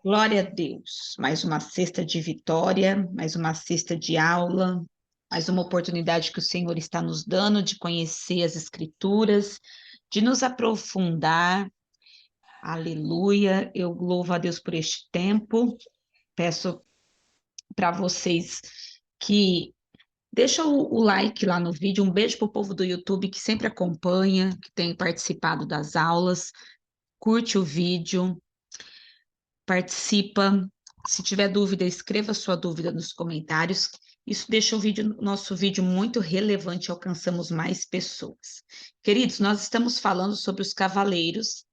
Glória a Deus. Mais uma sexta de vitória, mais uma sexta de aula, mais uma oportunidade que o Senhor está nos dando de conhecer as Escrituras, de nos aprofundar. Aleluia. Eu louvo a Deus por este tempo. Peço para vocês que deixa o like lá no vídeo. Um beijo para o povo do YouTube que sempre acompanha, que tem participado das aulas. Curte o vídeo. Participa. Se tiver dúvida, escreva sua dúvida nos comentários. Isso deixa nosso vídeo muito relevante, alcançamos mais pessoas. Queridos, nós estamos falando sobre os cavaleiros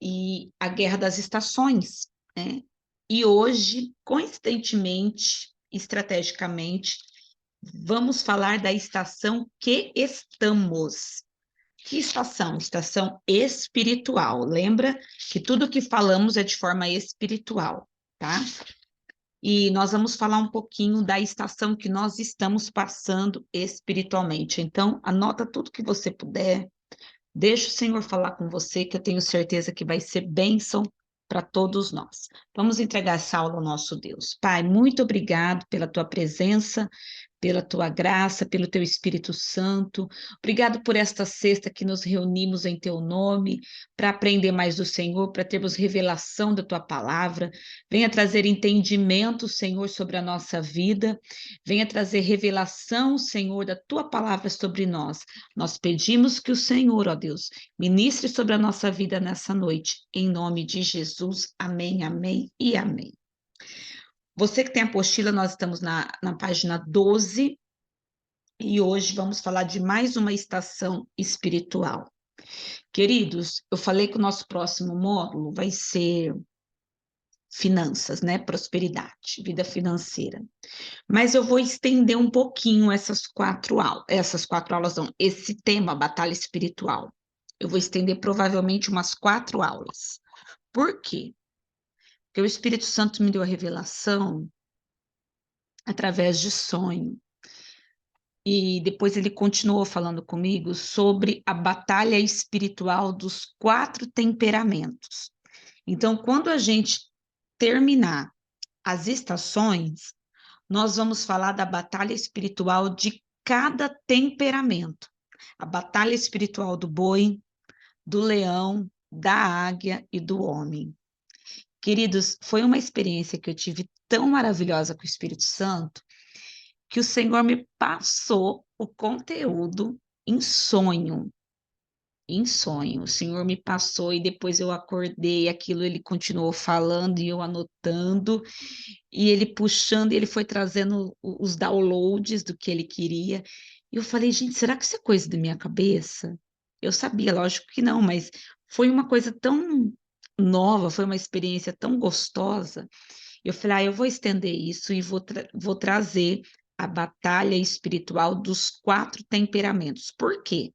e a Guerra das Estações, né? E hoje, coincidentemente, estrategicamente, vamos falar da estação que estamos. Que estação? Estação espiritual. Lembra que tudo que falamos é de forma espiritual, tá? E nós vamos falar um pouquinho da estação que nós estamos passando espiritualmente. Então, anota tudo que você puder. Deixa o Senhor falar com você, que eu tenho certeza que vai ser bênção para todos nós. Vamos entregar essa aula ao nosso Deus. Pai, muito obrigado pela tua presença, pela tua graça, pelo teu Espírito Santo. Obrigado por esta sexta que nos reunimos em teu nome para aprender mais do Senhor, para termos revelação da tua palavra. Venha trazer entendimento, Senhor, sobre a nossa vida. Venha trazer revelação, Senhor, da tua palavra sobre nós. Nós pedimos que o Senhor, ó Deus, ministre sobre a nossa vida nessa noite. Em nome de Jesus. Amém, amém e amém. Você que tem a apostila, nós estamos na página 12 e hoje vamos falar de mais uma estação espiritual. Queridos, eu falei que o nosso próximo módulo vai ser finanças, né? Prosperidade, vida financeira. Mas eu vou estender um pouquinho essas quatro aulas não, esse tema, batalha espiritual. Eu vou estender provavelmente umas 4 aulas. Por quê? Porque o Espírito Santo me deu a revelação através de sonho. E depois ele continuou falando comigo sobre a batalha espiritual dos 4 temperamentos. Então, quando a gente terminar as estações, nós vamos falar da batalha espiritual de cada temperamento. A batalha espiritual do boi, do leão, da águia e do homem. Queridos, foi uma experiência que eu tive tão maravilhosa com o Espírito Santo, que o Senhor me passou o conteúdo em sonho. Em sonho, o Senhor me passou e depois eu acordei, aquilo ele continuou falando e eu anotando, e ele puxando, e ele foi trazendo os downloads do que ele queria. E eu falei, gente, será que isso é coisa da minha cabeça? Eu sabia, lógico que não, mas foi uma coisa tão nova, foi uma experiência tão gostosa. Eu falei, eu vou estender isso e vou trazer a batalha espiritual dos 4 temperamentos. Por quê?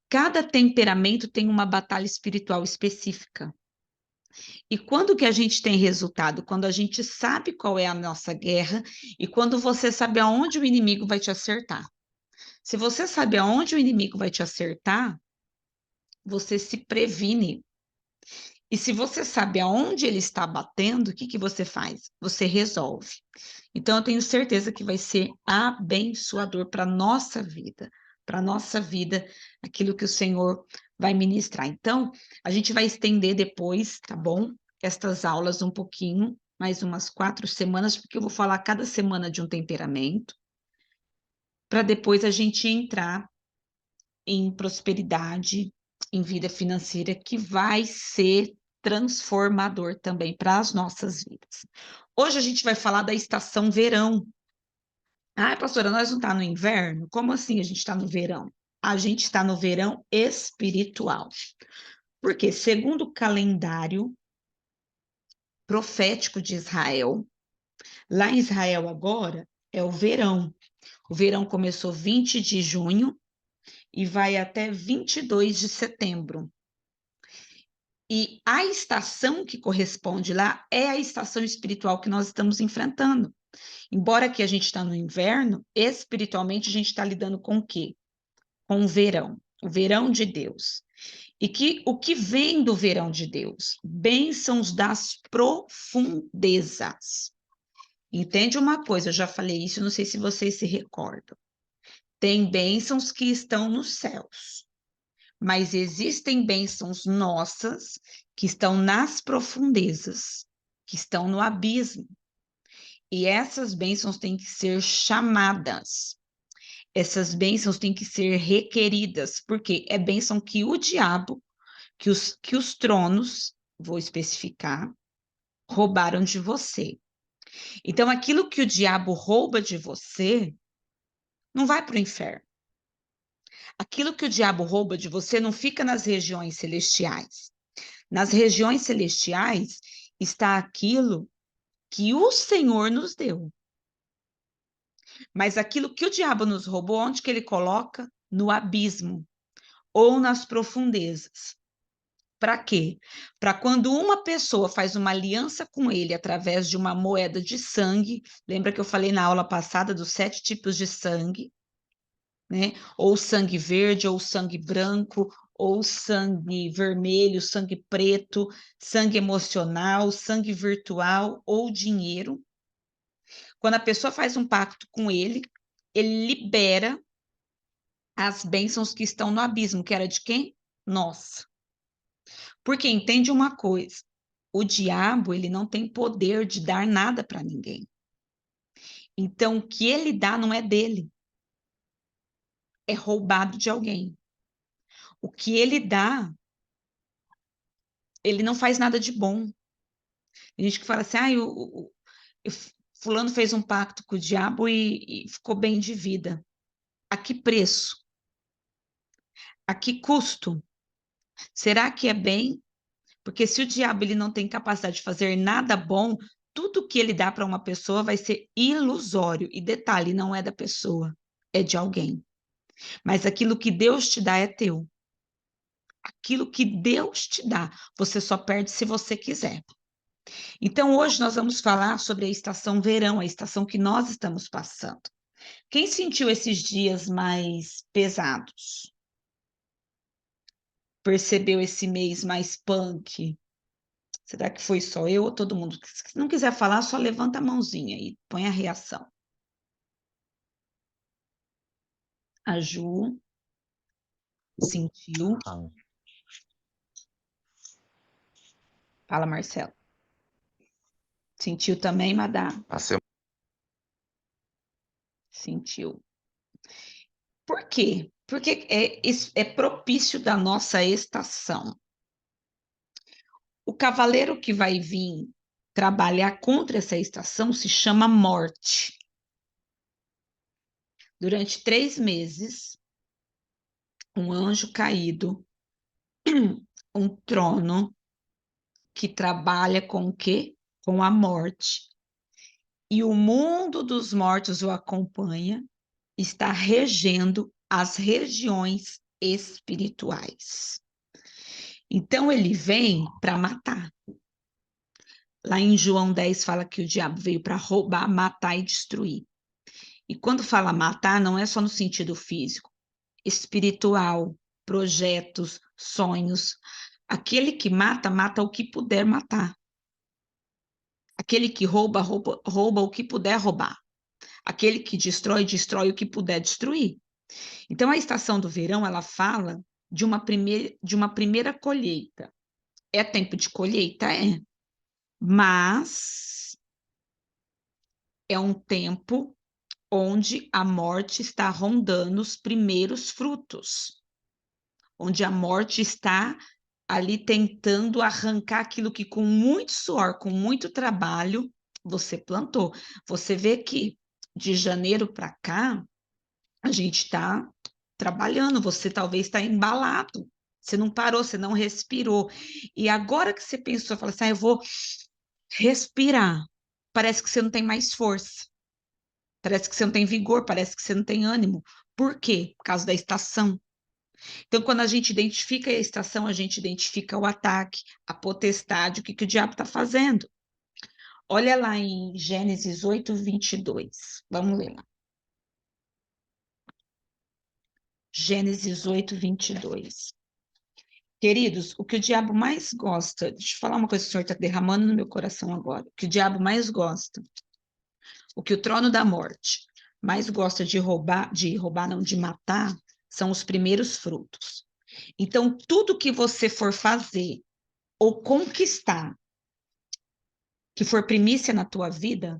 Cada temperamento tem uma batalha espiritual específica. E quando que a gente tem resultado? Quando a gente sabe qual é a nossa guerra e quando você sabe aonde o inimigo vai te acertar. Se você sabe aonde o inimigo vai te acertar, você se previne. E se você sabe aonde ele está batendo, o que que você faz? Você resolve. Então, eu tenho certeza que vai ser abençoador para a nossa vida, aquilo que o Senhor vai ministrar. Então, a gente vai estender depois, tá bom? Estas aulas um pouquinho, mais umas 4 semanas, porque eu vou falar cada semana de um temperamento, para depois a gente entrar em prosperidade, em vida financeira, que vai ser transformador também para as nossas vidas. Hoje a gente vai falar da estação verão. Ah, pastora, nós não está no inverno? Como assim a gente está no verão? A gente está no verão espiritual. Porque, segundo o calendário profético de Israel, lá em Israel agora é o verão. O verão começou 20 de junho e vai até 22 de setembro. E a estação que corresponde lá é a estação espiritual que nós estamos enfrentando. Embora que a gente está no inverno, espiritualmente a gente está lidando com o quê? Com o verão de Deus. E que o que vem do verão de Deus? Bênçãos das profundezas. Entende uma coisa, eu já falei isso, não sei se vocês se recordam. Tem bênçãos que estão nos céus, mas existem bênçãos nossas que estão nas profundezas, que estão no abismo. E essas bênçãos têm que ser chamadas. Essas bênçãos têm que ser requeridas, porque é bênção que o diabo, que os tronos, vou especificar, roubaram de você. Então, aquilo que o diabo rouba de você não vai para o inferno. Aquilo que o diabo rouba de você não fica nas regiões celestiais. Nas regiões celestiais está aquilo que o Senhor nos deu. Mas aquilo que o diabo nos roubou, onde que ele coloca? No abismo ou nas profundezas. Para quê? Para quando uma pessoa faz uma aliança com ele através de uma moeda de sangue, lembra que eu falei na aula passada dos 7 tipos de sangue, né? Ou sangue verde, ou sangue branco, ou sangue vermelho, sangue preto, sangue emocional, sangue virtual ou dinheiro. Quando a pessoa faz um pacto com ele, ele libera as bênçãos que estão no abismo, que era de quem? Nossa. Porque entende uma coisa, o diabo, ele não tem poder de dar nada para ninguém. Então, o que ele dá não é dele, é roubado de alguém. O que ele dá, ele não faz nada de bom. Tem gente que fala assim, fulano fez um pacto com o diabo e ficou bem de vida. A que preço? A que custo? Será que é bem? Porque se o diabo ele não tem capacidade de fazer nada bom, tudo que ele dá para uma pessoa vai ser ilusório. E detalhe, não é da pessoa, é de alguém. Mas aquilo que Deus te dá é teu. Aquilo que Deus te dá, você só perde se você quiser. Então, hoje nós vamos falar sobre a estação verão, a estação que nós estamos passando. Quem sentiu esses dias mais pesados? Percebeu esse mês mais punk? Será que foi só eu ou todo mundo? Se não quiser falar, só levanta a mãozinha e põe a reação. A Ju sentiu. Fala, Marcelo. Sentiu também, Madá? Sentiu. Por quê? Porque é propício da nossa estação. O cavaleiro que vai vir trabalhar contra essa estação se chama morte. Durante 3 meses, um anjo caído, um trono que trabalha com o quê? Com a morte. E o mundo dos mortos o acompanha, está regendo as regiões espirituais. Então ele vem para matar. Lá em João 10 fala que o diabo veio para roubar, matar e destruir. E quando fala matar, não é só no sentido físico, espiritual, projetos, sonhos. Aquele que mata, mata o que puder matar. Aquele que rouba, rouba, rouba o que puder roubar. Aquele que destrói, destrói o que puder destruir. Então, a estação do verão, ela fala de uma primeira colheita. É tempo de colheita? É. Mas é um tempo onde a morte está rondando os primeiros frutos. Onde a morte está ali tentando arrancar aquilo que com muito suor, com muito trabalho, você plantou. Você vê que de janeiro para cá, a gente está trabalhando, você talvez está embalado, você não parou, você não respirou. E agora que você pensou, fala assim, eu vou respirar, parece que você não tem mais força, parece que você não tem vigor, parece que você não tem ânimo. Por quê? Por causa da estação. Então, quando a gente identifica a estação, a gente identifica o ataque, a potestade, o que o diabo está fazendo. Olha lá em Gênesis 8:22. Vamos ler lá. Gênesis 8:22. Queridos, o que o diabo mais gosta, deixa eu falar uma coisa que o Senhor está derramando no meu coração agora. O que o diabo mais gosta, o que o trono da morte mais gosta de roubar não, de matar, são os primeiros frutos. Então, tudo que você for fazer ou conquistar, que for primícia na tua vida,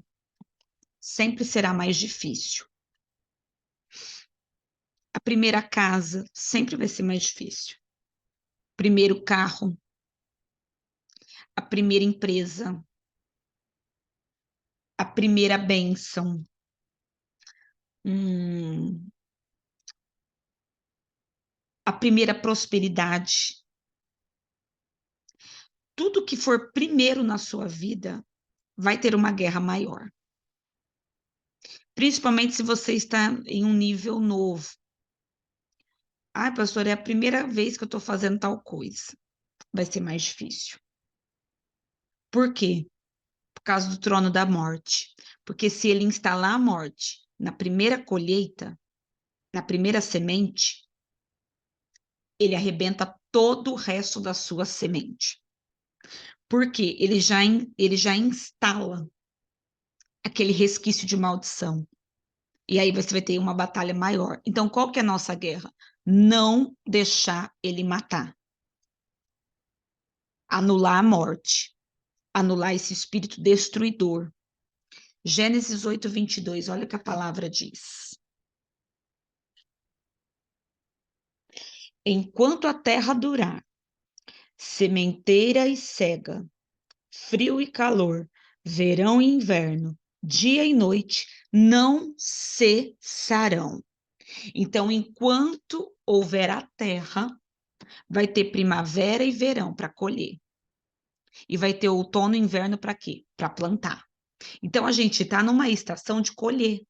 sempre será mais difícil. A primeira casa sempre vai ser mais difícil. Primeiro carro, a primeira empresa, a primeira bênção, a primeira prosperidade. Tudo que for primeiro na sua vida vai ter uma guerra maior. Principalmente se você está em um nível novo. Ah, pastor, é a primeira vez que eu estou fazendo tal coisa. Vai ser mais difícil. Por quê? Por causa do trono da morte. Porque se ele instalar a morte na primeira colheita, na primeira semente, ele arrebenta todo o resto da sua semente. Porque ele já instala aquele resquício de maldição. E aí você vai ter uma batalha maior. Então, qual que é a nossa guerra? Não deixar ele matar. Anular a morte. Anular esse espírito destruidor. Gênesis 8:22, olha o que a palavra diz. Enquanto a terra durar, sementeira e cega, frio e calor, verão e inverno, dia e noite, não cessarão. Então, enquanto houver a terra, vai ter primavera e verão para colher. E vai ter outono e inverno para quê? Para plantar. Então, a gente está numa estação de colher.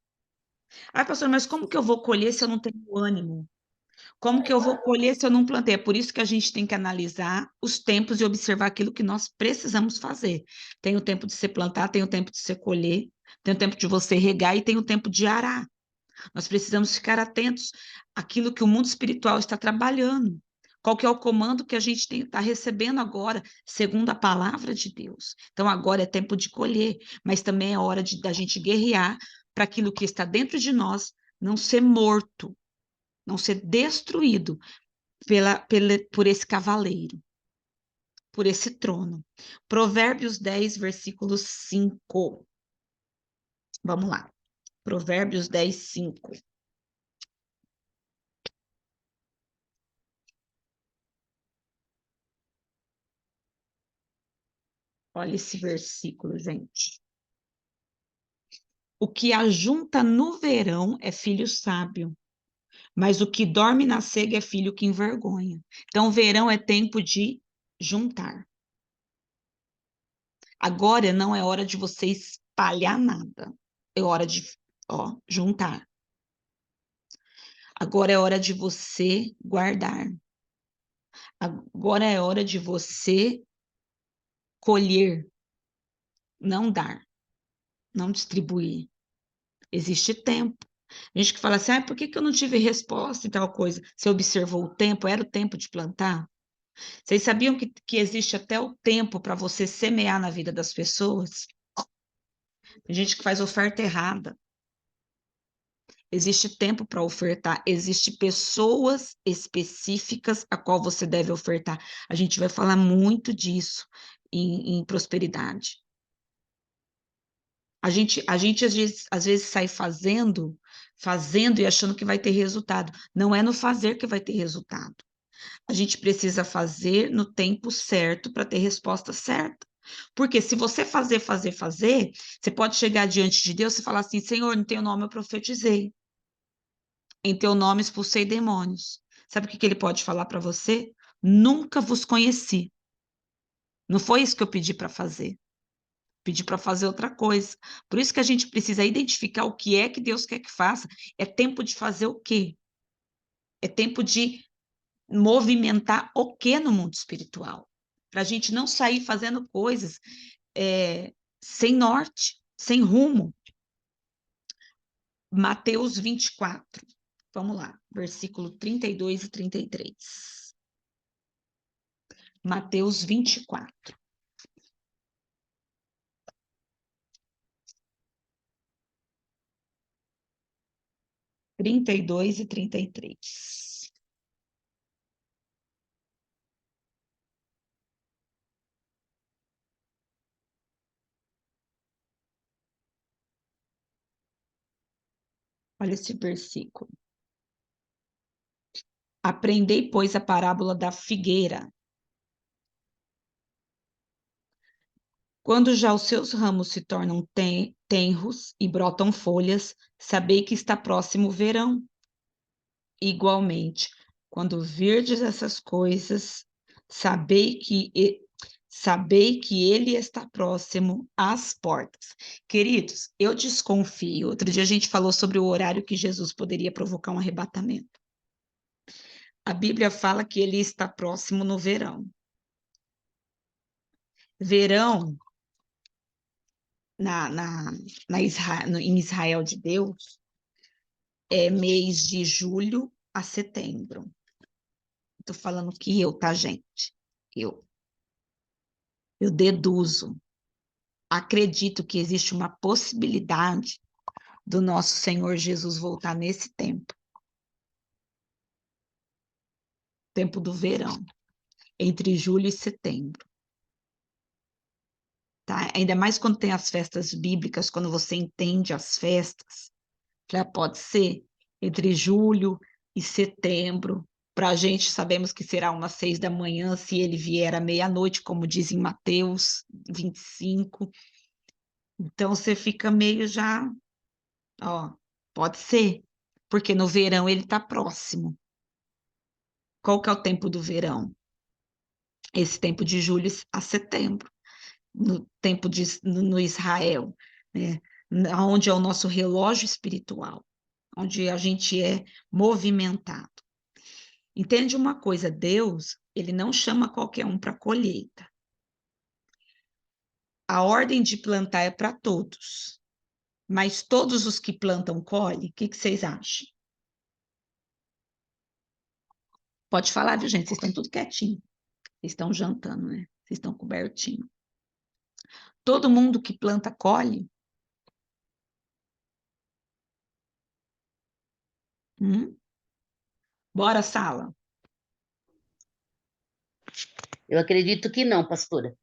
Ai, pastor, mas como que eu vou colher se eu não tenho ânimo? Como que eu vou colher se eu não plantei? É por isso que a gente tem que analisar os tempos e observar aquilo que nós precisamos fazer. Tem o tempo de se plantar, tem o tempo de se colher, tem o tempo de você regar e tem o tempo de arar. Nós precisamos ficar atentos àquilo que o mundo espiritual está trabalhando. Qual que é o comando que a gente está recebendo agora, segundo a palavra de Deus. Então, agora é tempo de colher, mas também é hora da gente guerrear para aquilo que está dentro de nós não ser morto, não ser destruído por esse cavaleiro, por esse trono. Provérbios 10, versículo 5. Vamos lá. Provérbios 10, 5. Olha esse versículo, gente. O que ajunta no verão é filho sábio, mas o que dorme na cega é filho que envergonha. Então, verão é tempo de juntar. Agora não é hora de você espalhar nada. É hora de, juntar. Agora é hora de você guardar. Agora é hora de você colher, não dar, não distribuir. Existe tempo. A gente que fala assim, por que eu não tive resposta e tal coisa? Você observou o tempo? Era o tempo de plantar? Vocês sabiam que existe até o tempo para você semear na vida das pessoas? Tem gente que faz oferta errada. Existe tempo para ofertar, existe pessoas específicas a qual você deve ofertar. A gente vai falar muito disso em prosperidade. A gente às vezes sai fazendo e achando que vai ter resultado. Não é no fazer que vai ter resultado. A gente precisa fazer no tempo certo para ter resposta certa. Porque se você fazer, você pode chegar diante de Deus e falar assim: Senhor, em teu nome eu profetizei. Em teu nome expulsei demônios. Sabe o que ele pode falar para você? Nunca vos conheci. Não foi isso que eu pedi para fazer. Pedi para fazer outra coisa. Por isso que a gente precisa identificar o que é que Deus quer que faça. É tempo de fazer o quê? É tempo de movimentar o quê no mundo espiritual? Para a gente não sair fazendo coisas sem norte, sem rumo. Mateus 24. Vamos lá, versículo 32 e 33. Mateus 24. Trinta e 33. Olha esse versículo. Aprendei, pois, a parábola da figueira. Quando já os seus ramos se tornam tenros e brotam folhas, sabei que está próximo o verão. Igualmente, quando virdes essas coisas, sabei que ele está próximo às portas. Queridos, eu desconfio. Outro dia a gente falou sobre o horário que Jesus poderia provocar um arrebatamento. A Bíblia fala que ele está próximo no verão. Verão em Israel de Deus é mês de julho a setembro. Estou falando que tá, gente? Eu deduzo, acredito que existe uma possibilidade do nosso Senhor Jesus voltar nesse tempo do verão, entre julho e setembro. Tá? Ainda mais quando tem as festas bíblicas, quando você entende as festas, já pode ser entre julho e setembro. Para a gente, sabemos que será umas 6 da manhã, se ele vier à meia-noite, como diz em Mateus 25. Então, você fica meio já, ó, pode ser, porque no verão ele está próximo. Qual que é o tempo do verão? Esse tempo de julho a setembro, no tempo no Israel, né? Onde é o nosso relógio espiritual, onde a gente é movimentado. Entende uma coisa, Deus, ele não chama qualquer um para colheita. A ordem de plantar é para todos, mas todos os que plantam colhem, o que vocês acham? Pode falar, viu, gente? Vocês estão tudo quietinho. Vocês estão jantando, né? Vocês estão cobertinho. Todo mundo que planta colhe? Bora, Sala. Eu acredito que não, pastora.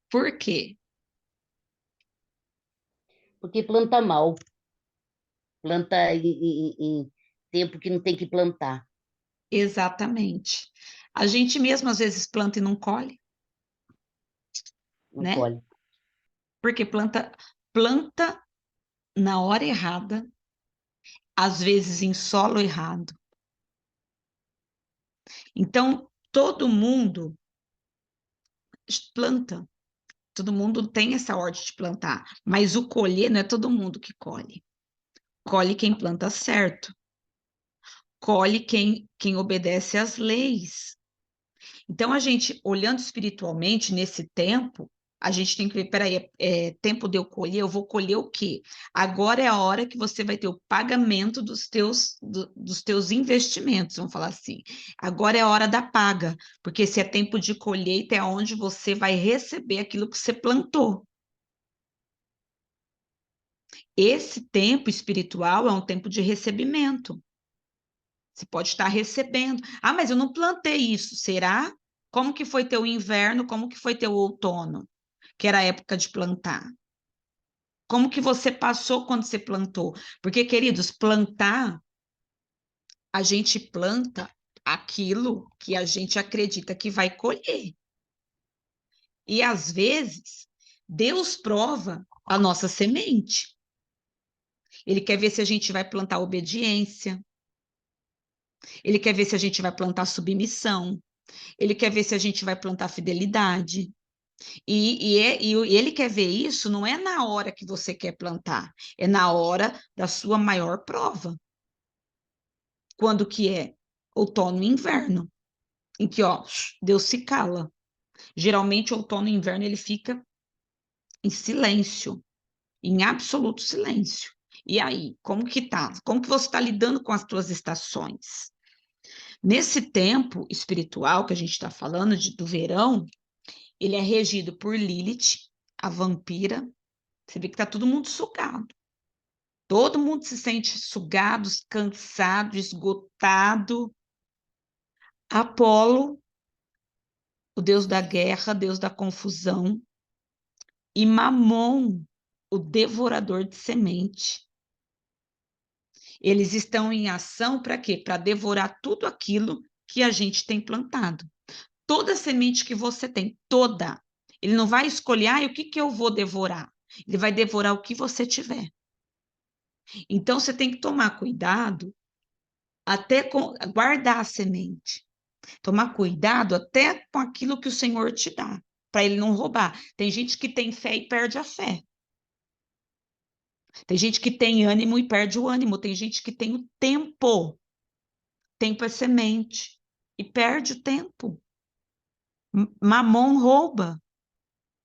Por quê? Porque planta mal. Planta em tempo que não tem que plantar. Exatamente. A gente mesmo às vezes planta e não colhe, Não né? colhe. Porque planta na hora errada, às vezes em solo errado. Então, todo mundo planta. Todo mundo tem essa ordem de plantar, mas o colher não é todo mundo que colhe. Colhe quem planta certo. Colhe quem obedece às leis. Então, a gente, olhando espiritualmente nesse tempo, a gente tem que ver, peraí, tempo de eu colher, eu vou colher o quê? Agora é a hora que você vai ter o pagamento dos teus investimentos, vamos falar assim. Agora é a hora da paga, porque se é tempo de colheita, é onde você vai receber aquilo que você plantou. Esse tempo espiritual é um tempo de recebimento. Você pode estar recebendo. Ah, mas eu não plantei isso. Será? Como que foi teu inverno? Como que foi teu outono? Que era a época de plantar. Como que você passou quando você plantou? Porque, queridos, plantar, a gente planta aquilo que a gente acredita que vai colher. E às vezes, Deus prova a nossa semente. Ele quer ver se a gente vai plantar obediência. Ele quer ver se a gente vai plantar submissão. Ele quer ver se a gente vai plantar fidelidade. E ele quer ver isso não é na hora que você quer plantar, é na hora da sua maior prova. Quando que é? Outono e inverno, em que, ó, Deus se cala. Geralmente, outono e inverno, ele fica em silêncio, em absoluto silêncio. E aí, como que tá? Como que você está lidando com as suas estações? Nesse tempo espiritual que a gente está falando, do verão, ele é regido por Lilith, a vampira. Você vê que está todo mundo sugado. Todo mundo se sente sugado, cansado, esgotado. Apolo, o deus da guerra, deus da confusão. E Mamon, o devorador de semente. Eles estão em ação para quê? Para devorar tudo aquilo que a gente tem plantado. Toda semente que você tem, toda. Ele não vai escolher, o que eu vou devorar? Ele vai devorar o que você tiver. Então, você tem que tomar cuidado até com guardar a semente. Tomar cuidado até com aquilo que o Senhor te dá, para ele não roubar. Tem gente que tem fé e perde a fé. Tem gente que tem ânimo e perde o ânimo. Tem gente que tem o tempo. Tempo é semente. E perde o tempo. Mamon rouba.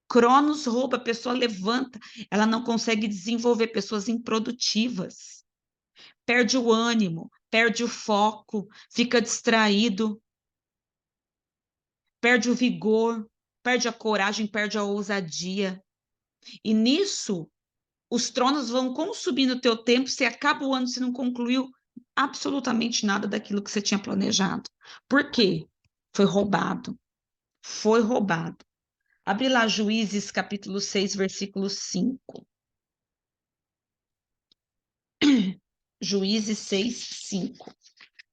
Cronos rouba, a pessoa levanta, ela não consegue desenvolver, pessoas improdutivas. Perde o ânimo, perde o foco, fica distraído, perde o vigor, perde a coragem, perde a ousadia. E nisso, os tronos vão consumindo o teu tempo, você acaba o ano, você não concluiu absolutamente nada daquilo que você tinha planejado. Por quê? Foi roubado. Foi roubado. Abre lá Juízes, capítulo 6, versículo 5. Juízes 6, 5.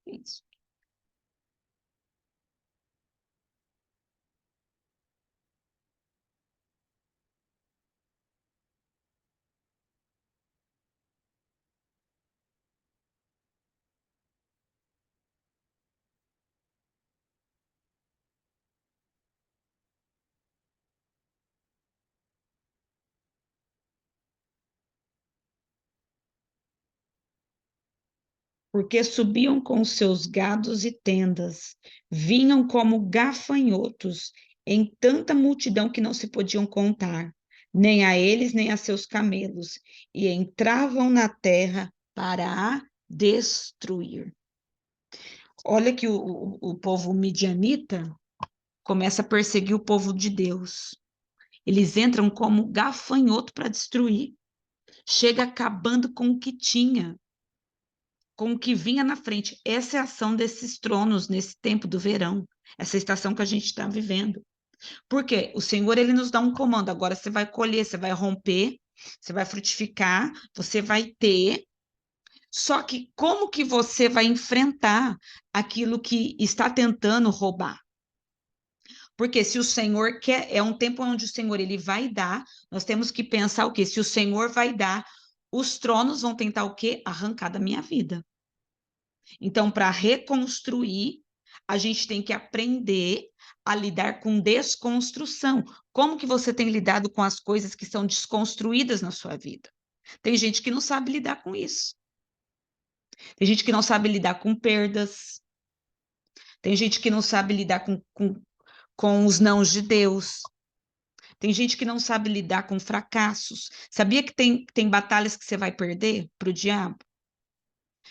Isso. Porque subiam com seus gados e tendas, vinham como gafanhotos, em tanta multidão que não se podiam contar, nem a eles, nem a seus camelos, e entravam na terra para a destruir. Olha que o povo midianita começa a perseguir o povo de Deus. Eles entram como gafanhoto para destruir. Chega acabando com o que tinha, com o que vinha na frente. Essa é a ação desses tronos nesse tempo do verão, essa estação que a gente está vivendo. Porque o Senhor, ele nos dá um comando, agora você vai colher, você vai romper, você vai frutificar, você vai ter. Só que como que você vai enfrentar aquilo que está tentando roubar? Porque se o Senhor quer, é um tempo onde o Senhor ele vai dar, nós temos que pensar o quê? Se o Senhor vai dar, os tronos vão tentar o quê? Arrancar da minha vida. Então, para reconstruir, a gente tem que aprender a lidar com desconstrução. Como que você tem lidado com as coisas que são desconstruídas na sua vida? Tem gente que não sabe lidar com isso. Tem gente que não sabe lidar com perdas. Tem gente que não sabe lidar com os nãos de Deus. Tem gente que não sabe lidar com fracassos. Sabia que tem batalhas que você vai perder para o diabo?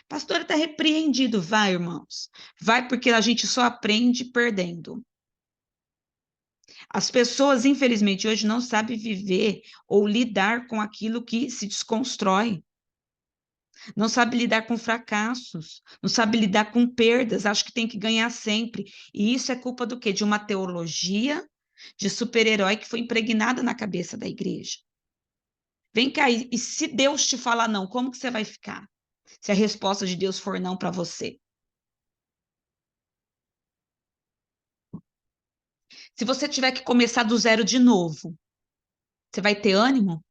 Pastor, está repreendido. Vai, irmãos. Vai porque a gente só aprende perdendo. As pessoas, infelizmente, hoje não sabem viver ou lidar com aquilo que se desconstrói. Não sabe lidar com fracassos, não sabe lidar com perdas, acho que tem que ganhar sempre. E isso é culpa do quê? De uma teologia de super-herói que foi impregnada na cabeça da igreja. Vem cá, e se Deus te falar não, como que você vai ficar? Se a resposta de Deus for não para você. Se você tiver que começar do zero de novo, você vai ter ânimo?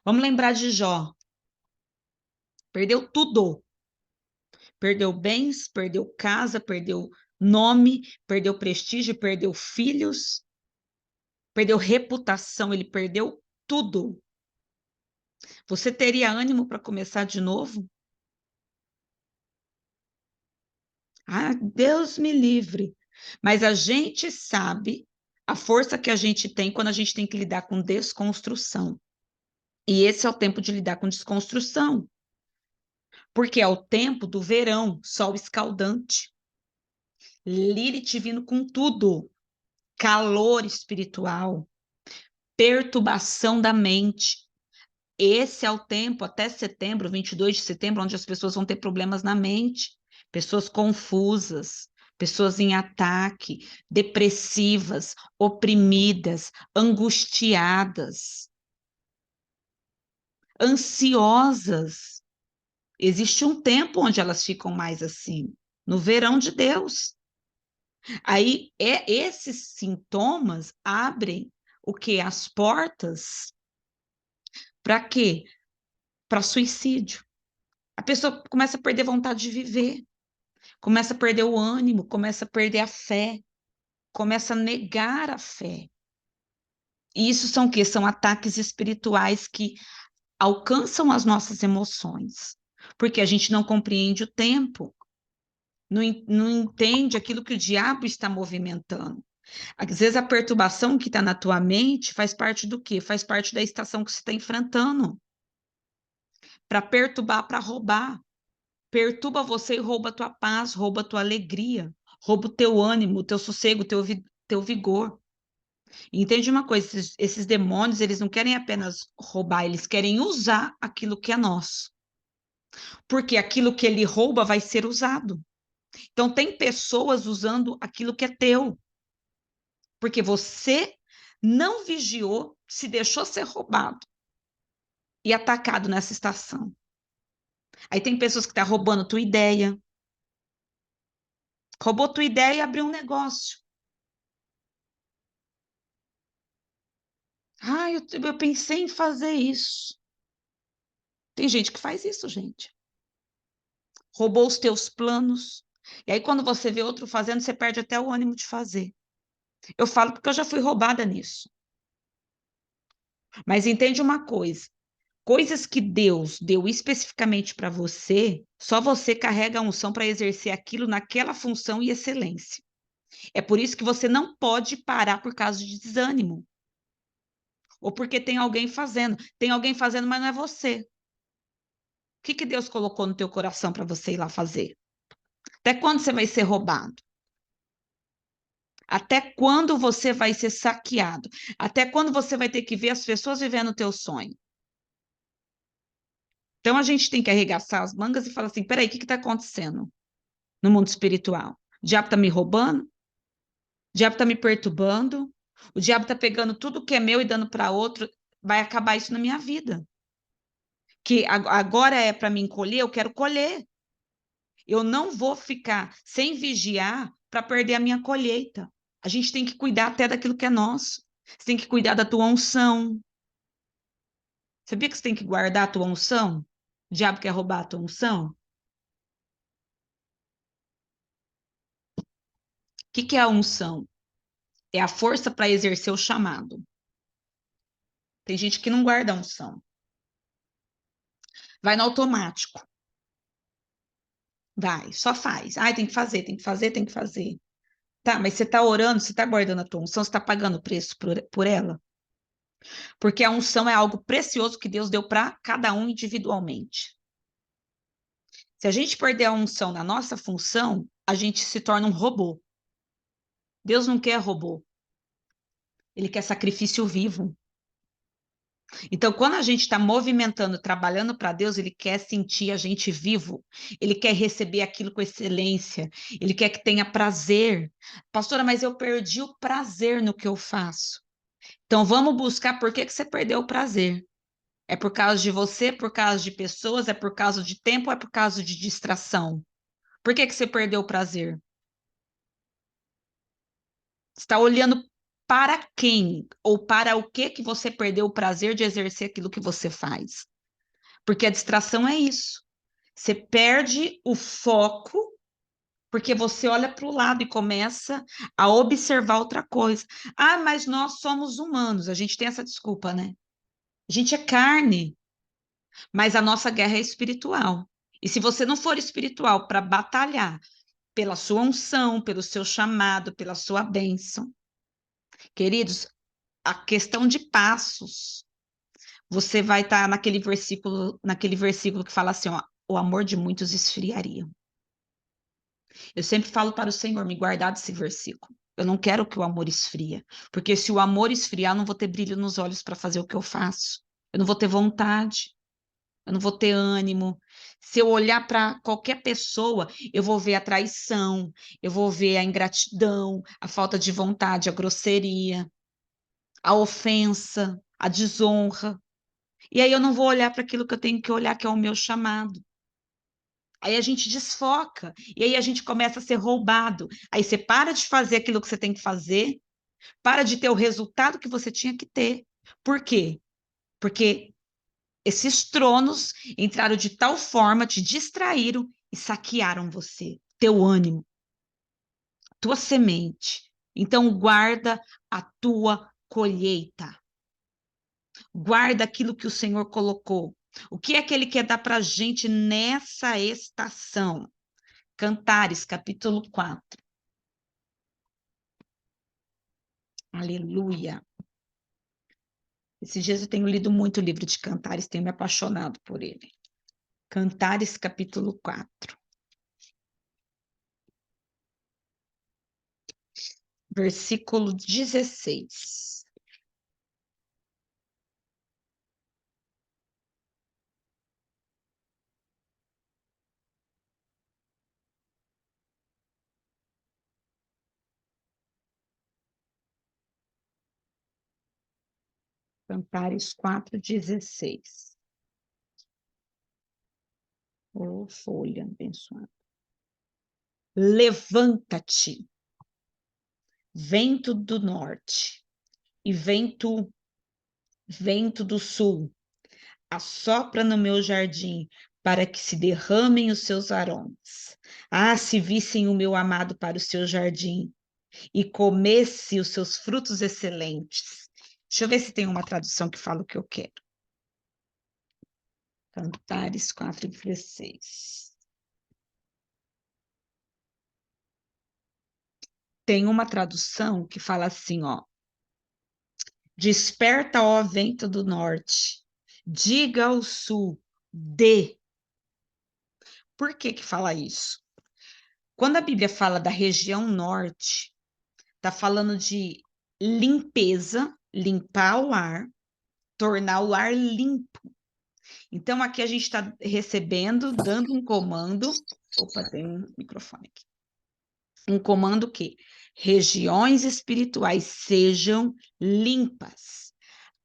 Vamos lembrar de Jó. Perdeu tudo. Perdeu bens, perdeu casa, perdeu nome, perdeu prestígio, perdeu filhos, perdeu reputação, ele perdeu tudo. Você teria ânimo para começar de novo? Ah, Deus me livre. Mas a gente sabe a força que a gente tem quando a gente tem que lidar com desconstrução. E esse é o tempo de lidar com desconstrução. Porque é o tempo do verão, sol escaldante. Lilith vindo com tudo. Calor espiritual, perturbação da mente. Esse é o tempo, até setembro, 22 de setembro, onde as pessoas vão ter problemas na mente, pessoas confusas, pessoas em ataque, depressivas, oprimidas, angustiadas, ansiosas. Existe um tempo onde elas ficam mais assim, no verão de Deus. Aí, esses sintomas abrem o que? As portas para quê? Para suicídio. A pessoa começa a perder vontade de viver, começa a perder o ânimo, começa a perder a fé, começa a negar a fé. E isso são o quê? São ataques espirituais que alcançam as nossas emoções, porque a gente não compreende o tempo, não entende aquilo que o diabo está movimentando. Às vezes a perturbação que está na tua mente faz parte do quê? Faz parte da estação que você está enfrentando. Para perturbar, para roubar. Perturba você e rouba a tua paz, rouba a tua alegria, rouba o teu ânimo, o teu sossego, teu vigor. E entende uma coisa, esses demônios, eles não querem apenas roubar, eles querem usar aquilo que é nosso. Porque aquilo que ele rouba vai ser usado. Então tem pessoas usando aquilo que é teu. Porque você não vigiou, se deixou ser roubado e atacado nessa estação. Aí tem pessoas que estão roubando tua ideia. Roubou tua ideia e abriu um negócio. Ah, eu pensei em fazer isso. Tem gente que faz isso, gente. Roubou os teus planos. E aí, quando você vê outro fazendo, você perde até o ânimo de fazer. Eu falo porque eu já fui roubada nisso. Mas entende uma coisa: coisas que Deus deu especificamente para você, só você carrega a unção para exercer aquilo naquela função e excelência. É por isso que você não pode parar por causa de desânimo. Ou porque tem alguém fazendo. Tem alguém fazendo, mas não é você. O que Deus colocou no teu coração para você ir lá fazer? Até quando você vai ser roubado? Até quando você vai ser saqueado? Até quando você vai ter que ver as pessoas vivendo o teu sonho? Então a gente tem que arregaçar as mangas e falar assim: peraí, o que está acontecendo no mundo espiritual? O diabo está me roubando? O diabo está me perturbando? O diabo está pegando tudo que é meu e dando para outro? Vai acabar isso na minha vida. Que agora é para mim colher, eu quero colher. Eu não vou ficar sem vigiar para perder a minha colheita. A gente tem que cuidar até daquilo que é nosso. Você tem que cuidar da tua unção. Sabia que você tem que guardar a tua unção? O diabo quer roubar a tua unção? O que é a unção? É a força para exercer o chamado. Tem gente que não guarda a unção. Vai no automático. Vai, só faz. Ai, tem que fazer, tem que fazer, tem que fazer. Tá, mas você está orando, você está guardando a tua unção, você está pagando o preço por ela? Porque a unção é algo precioso que Deus deu para cada um individualmente. Se a gente perder a unção na nossa função, a gente se torna um robô. Deus não quer robô. Ele quer sacrifício vivo. Então, quando a gente está movimentando, trabalhando para Deus, ele quer sentir a gente vivo. Ele quer receber aquilo com excelência. Ele quer que tenha prazer. Pastora, mas eu perdi o prazer no que eu faço. Então, vamos buscar por que você perdeu o prazer. É por causa de você, por causa de pessoas, é por causa de tempo, é por causa de distração. Por que você perdeu o prazer? Você está olhando para quem ou para o que você perdeu o prazer de exercer aquilo que você faz. Porque a distração é isso. Você perde o foco porque você olha para o lado e começa a observar outra coisa. Ah, mas nós somos humanos. A gente tem essa desculpa, né? A gente é carne, mas a nossa guerra é espiritual. E se você não for espiritual para batalhar pela sua unção, pelo seu chamado, pela sua bênção, queridos, a questão de passos, você vai estar naquele versículo que fala assim, ó, o amor de muitos esfriaria. Eu sempre falo para o Senhor, me guardar desse versículo. Eu não quero que o amor esfria, porque se o amor esfriar, eu não vou ter brilho nos olhos para fazer o que eu faço. Eu não vou ter vontade, eu não vou ter ânimo. Se eu olhar para qualquer pessoa, eu vou ver a traição, eu vou ver a ingratidão, a falta de vontade, a grosseria, a ofensa, a desonra. E aí eu não vou olhar para aquilo que eu tenho que olhar, que é o meu chamado. Aí a gente desfoca, e aí a gente começa a ser roubado. Aí você para de fazer aquilo que você tem que fazer, para de ter o resultado que você tinha que ter. Por quê? Porque esses tronos entraram de tal forma, te distraíram e saquearam você, teu ânimo, tua semente. Então, guarda a tua colheita. Guarda aquilo que o Senhor colocou. O que é que Ele quer dar para a gente nessa estação? Cantares, capítulo 4. Aleluia. Esses dias eu tenho lido muito o livro de Cantares, tenho me apaixonado por ele. Cantares, capítulo 4. Versículo 16. Cantares 4:16. Ô, folha abençoada. Levanta-te, vento do norte e vento do sul, assopra no meu jardim, para que se derramem os seus aromas. Ah, se vissem o meu amado para o seu jardim e comesse os seus frutos excelentes. Deixa eu ver se tem uma tradução que fala o que eu quero. Cantares 4:16. Tem uma tradução que fala assim, ó: desperta, ó vento do norte, diga ao sul, dê. Por que que fala isso? Quando a Bíblia fala da região norte, está falando de limpeza, limpar o ar, tornar o ar limpo. Então, aqui a gente está recebendo, dando um comando. Opa, tem um microfone aqui. Um comando que regiões espirituais sejam limpas.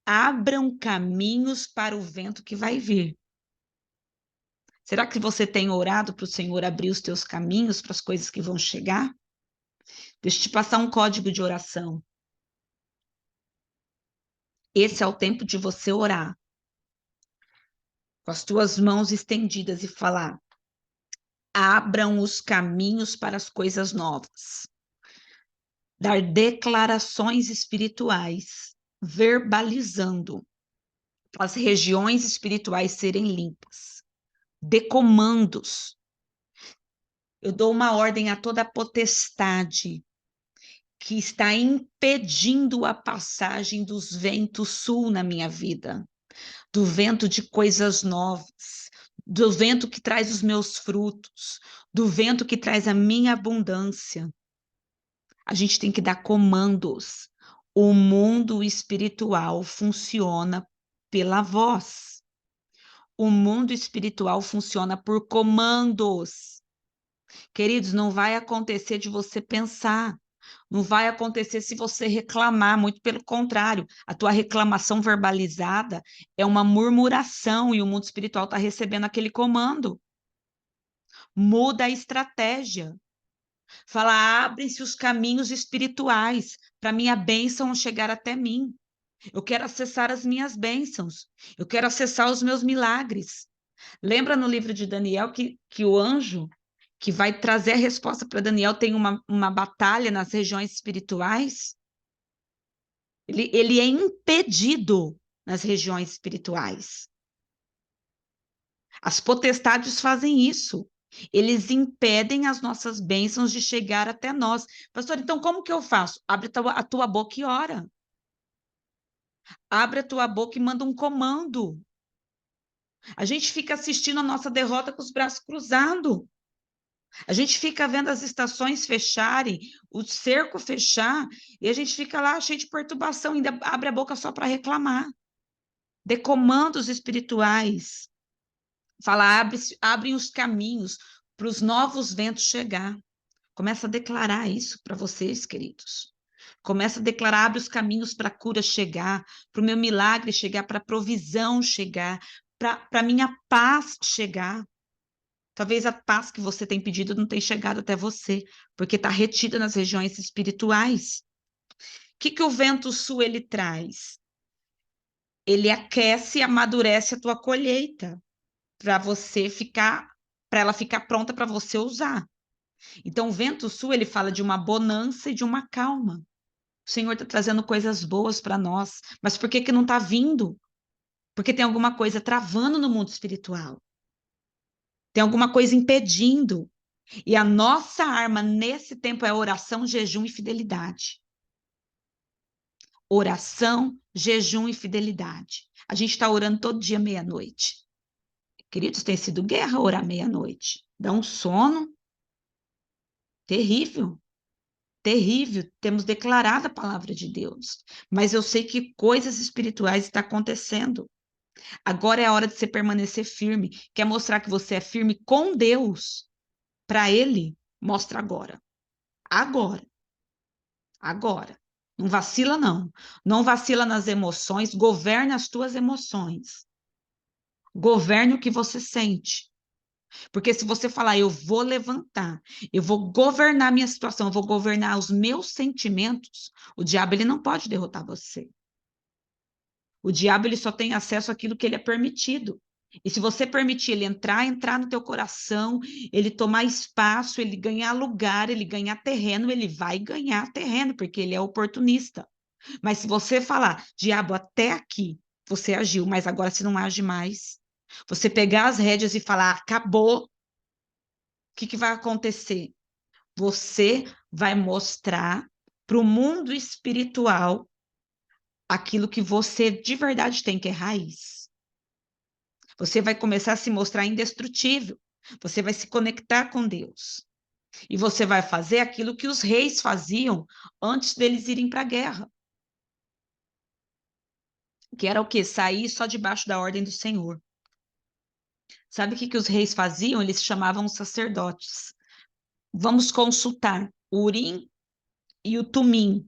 Abram caminhos para o vento que vai vir. Será que você tem orado para o Senhor abrir os teus caminhos para as coisas que vão chegar? Deixa eu te passar um código de oração. Esse é o tempo de você orar, com as tuas mãos estendidas e falar: abram os caminhos para as coisas novas. Dar declarações espirituais, verbalizando as regiões espirituais serem limpas. Dê comandos. Eu dou uma ordem a toda potestade que está impedindo a passagem dos ventos sul na minha vida, do vento de coisas novas, do vento que traz os meus frutos, do vento que traz a minha abundância. A gente tem que dar comandos. O mundo espiritual funciona pela voz. O mundo espiritual funciona por comandos. Queridos, não vai acontecer de você pensar. Não vai acontecer se você reclamar, muito pelo contrário, a tua reclamação verbalizada é uma murmuração e o mundo espiritual está recebendo aquele comando. Muda a estratégia. Fala, abrem-se os caminhos espirituais para minha bênção chegar até mim. Eu quero acessar as minhas bênçãos. Eu quero acessar os meus milagres. Lembra no livro de Daniel que o anjo que vai trazer a resposta para Daniel tem uma batalha nas regiões espirituais? Ele é impedido nas regiões espirituais. As potestades fazem isso. Eles impedem as nossas bênçãos de chegar até nós. Pastor, então como que eu faço? Abre a tua boca e ora. Abre a tua boca e manda um comando. A gente fica assistindo a nossa derrota com os braços cruzados. A gente fica vendo as estações fecharem, o cerco fechar, e a gente fica lá cheio de perturbação, ainda abre a boca só para reclamar. Dê comandos espirituais. Fala, abrem os caminhos para os novos ventos chegar. Começa a declarar isso para vocês, queridos. Começa a declarar, abre os caminhos para a cura chegar, para o meu milagre chegar, para a provisão chegar, para a minha paz chegar. Talvez a paz que você tem pedido não tenha chegado até você, porque está retida nas regiões espirituais. O que o vento sul ele traz? Ele aquece e amadurece a tua colheita para você ficar, para ela ficar pronta para você usar. Então, o vento sul ele fala de uma bonança e de uma calma. O Senhor está trazendo coisas boas para nós, mas por que que não está vindo? Porque tem alguma coisa travando no mundo espiritual. Tem alguma coisa impedindo. E a nossa arma nesse tempo é oração, jejum e fidelidade. Oração, jejum e fidelidade. A gente está orando todo dia meia-noite. Queridos, tem sido guerra orar meia-noite. Dá um sono terrível, terrível. Temos declarado a palavra de Deus. Mas eu sei que coisas espirituais estão acontecendo. Agora é a hora de você permanecer firme. Quer mostrar que você é firme com Deus? Para Ele, mostra agora. Agora. Agora. Não vacila, não. Não vacila nas emoções. Governe as tuas emoções. Governe o que você sente. Porque se você falar, eu vou levantar, eu vou governar a minha situação, eu vou governar os meus sentimentos, o diabo ele não pode derrotar você. O diabo ele só tem acesso àquilo que ele é permitido. E se você permitir ele entrar no teu coração, ele tomar espaço, ele ganhar lugar, ele ganhar terreno, ele vai ganhar terreno, porque ele é oportunista. Mas se você falar, diabo, até aqui você agiu, mas agora você não age mais. Você pegar as rédeas e falar, acabou, o que vai acontecer? Você vai mostrar para o mundo espiritual aquilo que você de verdade tem, que é raiz. Você vai começar a se mostrar indestrutível. Você vai se conectar com Deus. E você vai fazer aquilo que os reis faziam antes deles irem para a guerra. Que era o quê? Sair só debaixo da ordem do Senhor. Sabe o que os reis faziam? Eles chamavam os sacerdotes. Vamos consultar o Urim e o Tumim,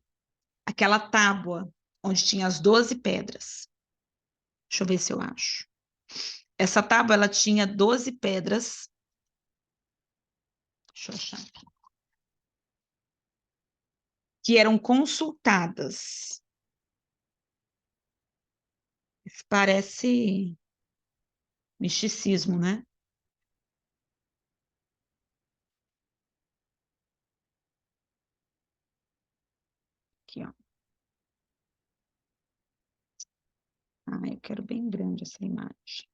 aquela tábua onde tinha as 12 pedras. Deixa eu ver se eu acho. Essa tábua, ela tinha 12 pedras. Deixa eu achar aqui. Que eram consultadas. Isso parece misticismo, né? Aqui, ó. Ah, eu quero bem grande essa imagem.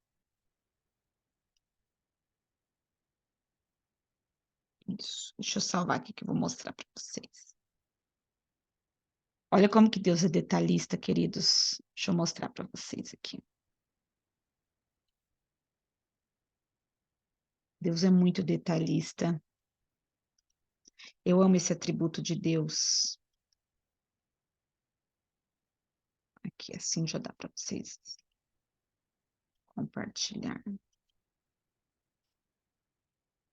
Isso. Deixa eu salvar aqui que eu vou mostrar para vocês. Olha como que Deus é detalhista, queridos. Deixa eu mostrar para vocês aqui. Deus é muito detalhista. Eu amo esse atributo de Deus. Aqui, assim já dá para vocês compartilhar.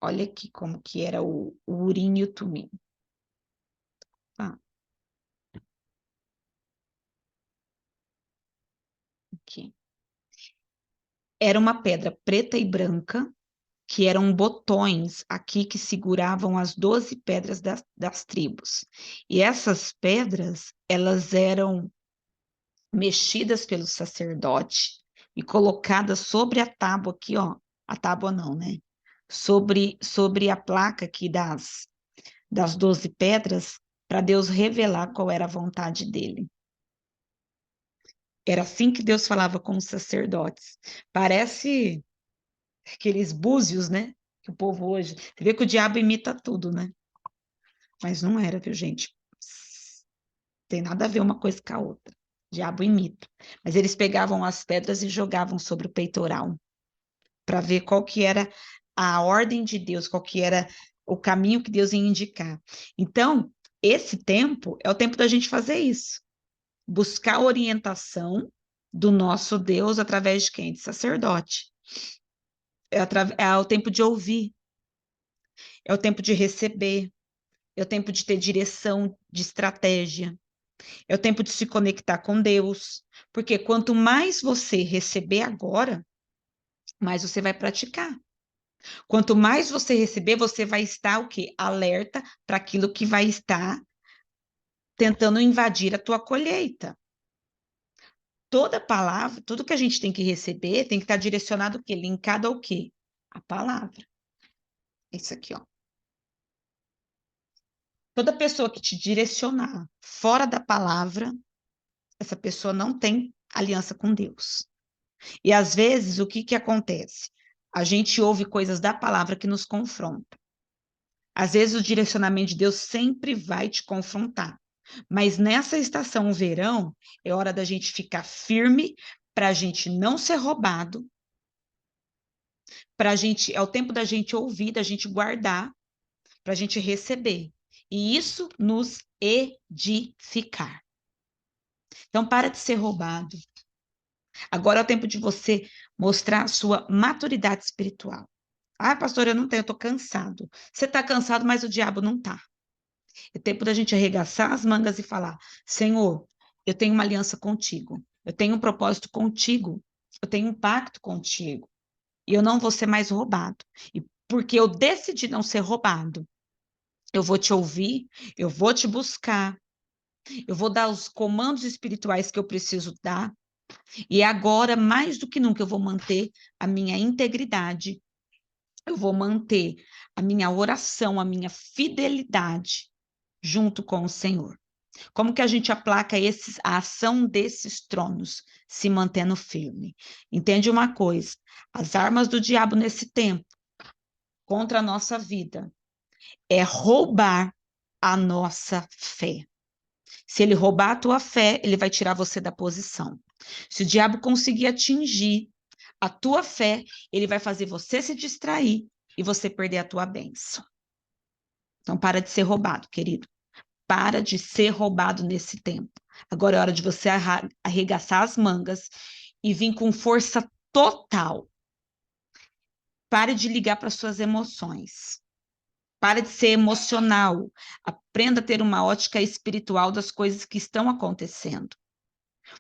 Olha aqui como que era o Urim e o Tumim. Ah, aqui. Era uma pedra preta e branca, que eram botões aqui que seguravam as 12 pedras das tribos. E essas pedras, elas eram mexidas pelo sacerdote e colocadas sobre a tábua aqui, ó. A tábua não, né? Sobre a placa aqui das 12 pedras, para Deus revelar qual era a vontade dele. Era assim que Deus falava com os sacerdotes. Parece aqueles búzios, né? Que o povo hoje. Você vê que o diabo imita tudo, né? Mas não era, viu, gente? Tem nada a ver uma coisa com a outra. O diabo imita. Mas eles pegavam as pedras e jogavam sobre o peitoral para ver qual que era a ordem de Deus, qual que era o caminho que Deus ia indicar. Então, esse tempo é o tempo da gente fazer isso. Buscar orientação do nosso Deus através de quem? De sacerdote. É o tempo de ouvir, é o tempo de receber, é o tempo de ter direção, de estratégia, é o tempo de se conectar com Deus. Porque quanto mais você receber agora, mais você vai praticar. Quanto mais você receber, você vai estar o quê? Alerta para aquilo que vai estar tentando invadir a tua colheita. Toda palavra, tudo que a gente tem que receber, tem que estar direcionado o quê? Linkado ao quê? A palavra. Isso aqui, ó. Toda pessoa que te direcionar fora da palavra, essa pessoa não tem aliança com Deus. E às vezes, o que que acontece? A gente ouve coisas da palavra que nos confrontam. Às vezes, o direcionamento de Deus sempre vai te confrontar. Mas nessa estação, o verão, é hora da gente ficar firme para a gente não ser roubado, para a gente, é o tempo da gente ouvir, da gente guardar, para a gente receber. E isso nos edificar. Então, para de ser roubado. Agora é o tempo de você mostrar a sua maturidade espiritual. Ah, pastor, eu não tenho, eu estou cansado. Você está cansado, mas o diabo não está. É tempo da gente arregaçar as mangas e falar: Senhor, eu tenho uma aliança contigo. Eu tenho um propósito contigo. Eu tenho um pacto contigo. E eu não vou ser mais roubado. E porque eu decidi não ser roubado, eu vou te ouvir, eu vou te buscar, eu vou dar os comandos espirituais que eu preciso dar. E agora, mais do que nunca, eu vou manter a minha integridade, eu vou manter a minha oração, a minha fidelidade junto com o Senhor. Como que a gente aplaca a ação desses tronos, se mantendo firme? Entende uma coisa? As armas do diabo nesse tempo contra a nossa vida é roubar a nossa fé. Se ele roubar a tua fé, ele vai tirar você da posição. Se o diabo conseguir atingir a tua fé, ele vai fazer você se distrair e você perder a tua bênção. Então, para de ser roubado, querido. Para de ser roubado nesse tempo. Agora é hora de você arregaçar as mangas e vir com força total. Pare de ligar para suas emoções. Pare de ser emocional. Aprenda a ter uma ótica espiritual das coisas que estão acontecendo.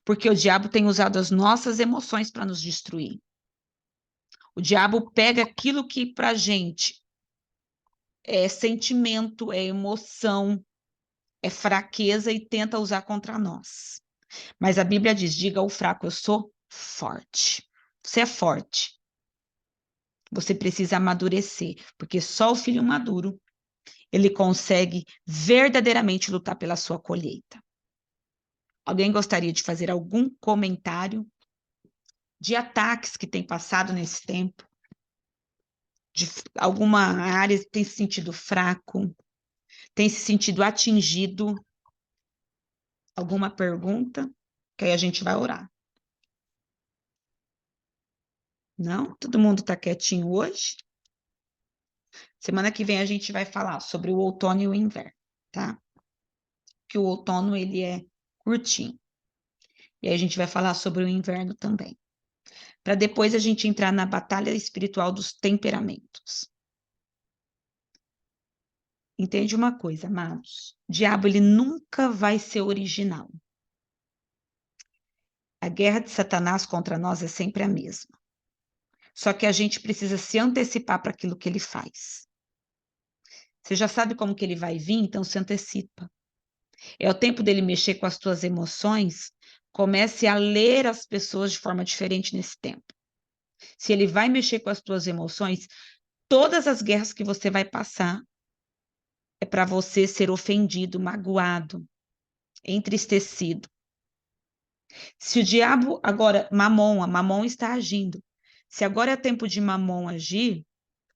Porque o diabo tem usado as nossas emoções para nos destruir. O diabo pega aquilo que para a gente é sentimento, é emoção, é fraqueza e tenta usar contra nós. Mas a Bíblia diz: diga ao fraco, eu sou forte. Você é forte. Você precisa amadurecer, porque só o filho maduro, ele consegue verdadeiramente lutar pela sua colheita. Alguém gostaria de fazer algum comentário de ataques que tem passado nesse tempo? De alguma área tem se sentido fraco? Tem se sentido atingido? Alguma pergunta? Que aí a gente vai orar. Não? Todo mundo está quietinho hoje? Semana que vem a gente vai falar sobre o outono e o inverno, tá? Que o outono, ele é curtinho. E aí a gente vai falar sobre o inverno também. Para depois a gente entrar na batalha espiritual dos temperamentos. Entende uma coisa, amados? O diabo, ele nunca vai ser original. A guerra de Satanás contra nós é sempre a mesma. Só que a gente precisa se antecipar para aquilo que ele faz. Você já sabe como que ele vai vir, então se antecipa. É o tempo dele mexer com as tuas emoções. Comece a ler as pessoas de forma diferente nesse tempo. Se ele vai mexer com as tuas emoções, todas as guerras que você vai passar é para você ser ofendido, magoado, entristecido. Se o diabo agora, a Mamon está agindo. Se agora é tempo de Mamon agir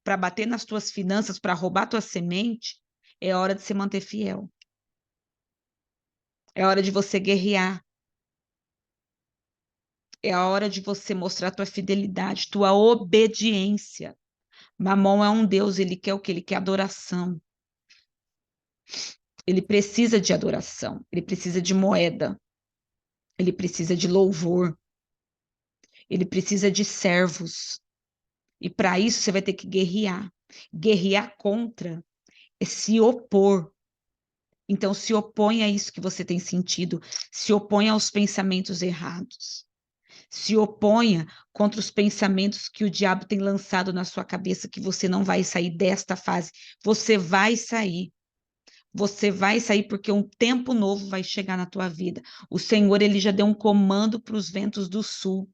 para bater nas tuas finanças, para roubar tua semente, é hora de se manter fiel. É hora de você guerrear. É a hora de você mostrar tua fidelidade, tua obediência. Mamon é um Deus, ele quer o quê? Ele quer adoração. Ele precisa de adoração, ele precisa de moeda, ele precisa de louvor, ele precisa de servos. E para isso você vai ter que guerrear. Guerrear contra é se opor. Então, se opõe a isso que você tem sentido, se opõe aos pensamentos errados, se oponha contra os pensamentos que o diabo tem lançado na sua cabeça, que você não vai sair desta fase. Você vai sair. Você vai sair porque um tempo novo vai chegar na tua vida. O Senhor, ele já deu um comando para os ventos do sul,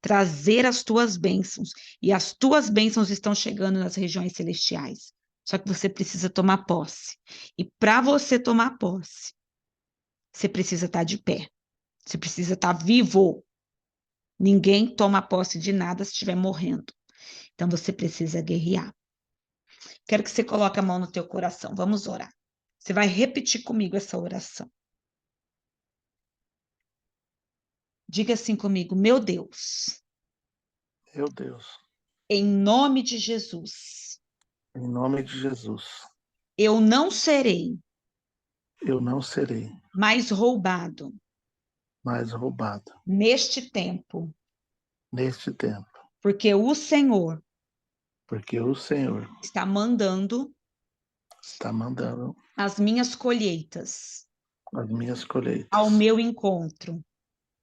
trazer as tuas bênçãos. E as tuas bênçãos estão chegando nas regiões celestiais. Só que você precisa tomar posse. E para você tomar posse, você precisa estar de pé. Você precisa estar vivo. Ninguém toma posse de nada se estiver morrendo. Então você precisa guerrear. Quero que você coloque a mão no teu coração. Vamos orar. Você vai repetir comigo essa oração. Diga assim comigo, meu Deus, Meu Deus, em nome de Jesus, em nome de Jesus, eu não serei eu não serei mais roubado mais roubado neste tempo, neste tempo, porque o Senhor porque o Senhor está mandando está mandando as minhas colheitas as minhas ao colheitas meu encontro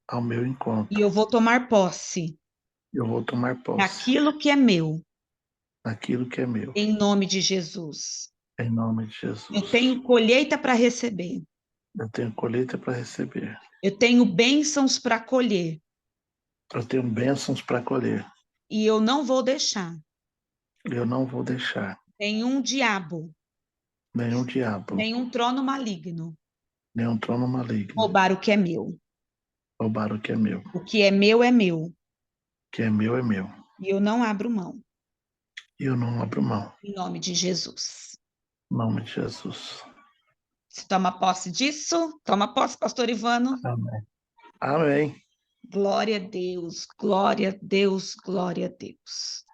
ao meu e encontro. eu vou tomar posse Eu vou tomar posse daquilo que é meu, daquilo que é meu, em nome de Jesus. em nome de Eu Jesus. tenho colheita para receber, Eu tenho colheita para receber, eu tenho bênçãos para colher eu tenho bênçãos para colher. e eu não vou deixar Eu não vou deixar nenhum diabo, nenhum diabo, nenhum trono maligno nenhum trono maligno roubar o que é meu. roubar o que é meu. O que é meu é meu, O que é meu é meu. e eu não abro mão, E eu não abro mão. em nome de Jesus. Em nome de Jesus. Você toma posse disso? Toma posse, pastor Ivano. Amém. Amém. Glória a Deus, glória a Deus, glória a Deus.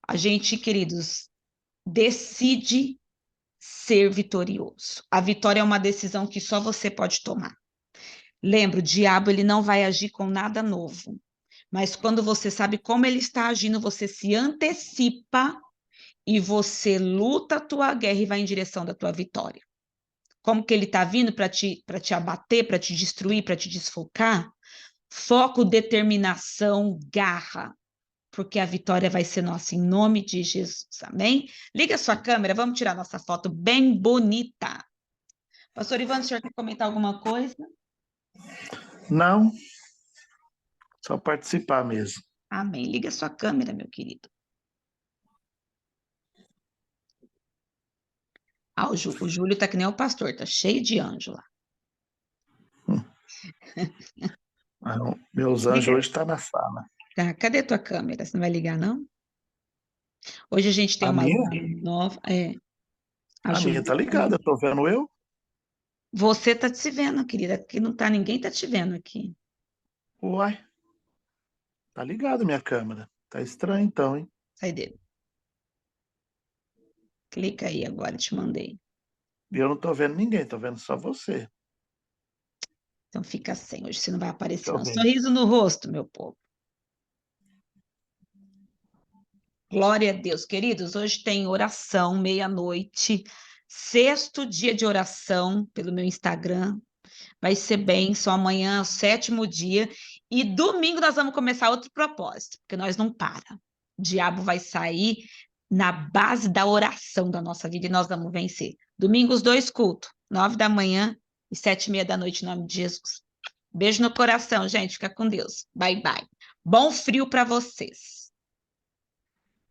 A gente, queridos, decide ser vitorioso. A vitória é uma decisão que só você pode tomar. Lembra, o diabo ele não vai agir com nada novo. Mas quando você sabe como ele está agindo, você se antecipa e você luta a tua guerra e vai em direção da tua vitória. Como que ele está vindo para te abater, para te destruir, para te desfocar? Foco, determinação, garra, porque a vitória vai ser nossa em nome de Jesus, amém? Liga a sua câmera, vamos tirar nossa foto bem bonita. Pastor Ivan, o senhor quer comentar alguma coisa? Não, só participar mesmo. Amém. Liga a sua câmera, meu querido. Ah, o Júlio tá que nem o pastor, tá cheio de anjo lá. Meus anjos Liga. hoje estão na sala. Tá, cadê tua câmera? Você não vai ligar, não? Hoje a gente tem A uma minha? aluna nova. A A minha Júlia. tá ligada, tô vendo eu. Você tá se vendo, querida. Aqui não tá, ninguém tá te vendo aqui. Uai, tá ligada minha câmera. Tá estranho então, hein? Sai dele. Clica aí agora, te mandei. E eu não tô vendo ninguém, tô vendo só você. Então fica sem, hoje você não vai aparecer, Deixa eu não. ver. Sorriso no rosto, meu povo. Glória a Deus, queridos. Hoje tem oração, meia-noite. Sexto dia de oração pelo meu Instagram. Vai ser bênção. Amanhã, sétimo dia. E domingo nós vamos começar outro propósito, porque nós não para. O diabo vai sair na base da oração da nossa vida e nós vamos vencer. Domingo, os dois cultos, 9 da manhã e 7h30 da noite, em nome de Jesus. Beijo no coração, gente. Fica com Deus. Bye, bye. Bom frio para vocês.